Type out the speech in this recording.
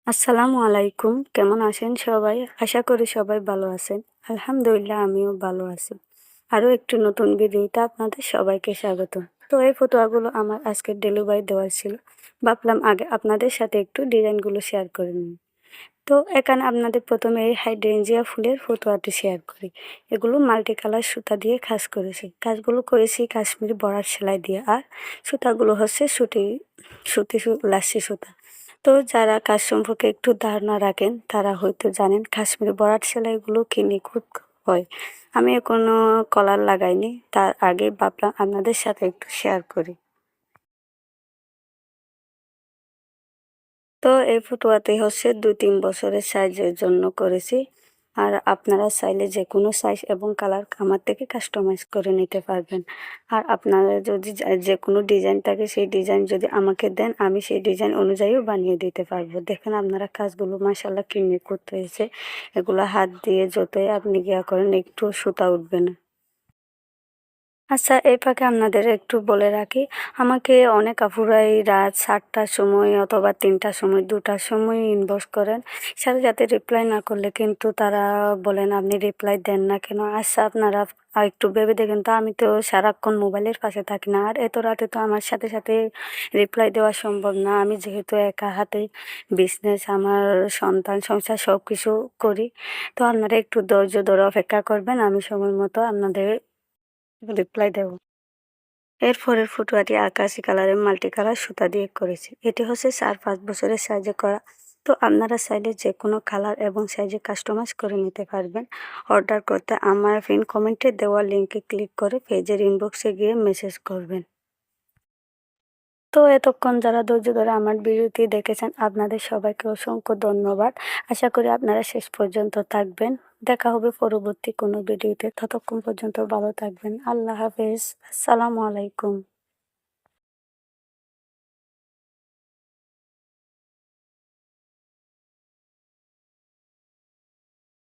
আসসালামু আলাইকুম। কেমন আছেন সবাই? আশা করি সবাই ভালো আছেন। আলহামদুলিল্লাহ আমিও ভালো আছি। আরও একটি নতুন ভিডিওতে আপনাদের সবাইকে স্বাগতম। তো এই ফটোয়াগুলো আমার আজকে ডেলিভারি দেওয়ার ছিল। ভাবলাম আগে আপনাদের সাথে একটু ডিজাইনগুলো শেয়ার করে নিই। তো এখানে আপনাদের প্রথমে এই হাইড্রেঞ্জিয়া ফুলের ফটোয়াটি শেয়ার করি। এগুলো মাল্টি কালার সুতা দিয়ে কাজ করেছি। কাজগুলো করেছি কাশ্মীরি বর্ডার সেলাই দিয়ে, আর সুতাগুলো হচ্ছে সুতি লাচ্ছি সুতা। তো যারা কাজ সম্পর্কে একটু ধারণা রাখেন তারা হয়তো জানেন কাশ্মীরি বর্ডার সেলাইগুলো কি নিখুঁত হয়। আমি কোনো কলার লাগাইনি, তার আগে ভাবলাম আপনাদের সাথে একটু শেয়ার করি। তো এই ফটোয়াতে হচ্ছে ২-৩ বছরের সাইজের জন্য করেছি। আর আপনারা চাইলে যে কোনো সাইজ এবং কালার আমার থেকে কাস্টমাইজ করে নিতে পারবেন। আর আপনারা যদি যে কোনো ডিজাইন থাকে সেই ডিজাইন যদি আমাকে দেন, আমি সেই ডিজাইন অনুযায়ীও বানিয়ে দিতে পারবো। দেখেন আপনারা কাজগুলো মাশাআল্লাহ কি নিখুঁত হয়েছে। এগুলো হাত দিয়ে যতই আপনি করেন একটু সুতা উঠবে না। আচ্ছা, এই ফাঁকে আপনাদের একটু বলে রাখি, আমাকে অনেক আপুরাই রাত ৭টার সময় অথবা ৩টার সময় ২টার সময় ইনবক্স করেন। সাথে সাথে রিপ্লাই না করলে কিন্তু তারা বলেন আপনি রিপ্লাই দেন না কেন? আচ্ছা, আপনারা একটু ভেবে দেখেন তো, আমি তো সারাক্ষণ মোবাইলের পাশে থাকি না। আর এত রাতে তো আমার সাথে সাথে রিপ্লাই দেওয়া সম্ভব না। আমি যেহেতু একা হাতে বিজনেস, আমার সন্তান সংসার সব কিছু করি। তো আপনারা একটু ধৈর্য ধরে অপেক্ষা করবেন, আমি সময় মতো আপনাদের রিপ্লাই দেব। এর পরের ফটোয়াটি আকাশি কালারের মাল্টি কালার সুতা দিয়ে করেছি। এটি হচ্ছে ৪-৫ বছরের সাইজে করা। তো আপনারা চাইলে যে কোনো কালার এবং সাইজে কাস্টমাইজ করে নিতে পারবেন। অর্ডার করতে আমার পিন কমেন্টে দেওয়া লিঙ্কে ক্লিক করে পেজের ইনবক্সে গিয়ে মেসেজ করবেন। তো এতক্ষণ যারা ধৈর্য ধরে আমার ভিডিওটি দেখেছেন আপনাদের সবাইকে অসংখ্য ধন্যবাদ। আশা করি আপনারা শেষ পর্যন্ত থাকবেন। দেখা হবে পরবর্তী কোনো ভিডিওতে। ততক্ষণ পর্যন্ত ভালো থাকবেন। আল্লাহ হাফেজ। আসসালামু আলাইকুম।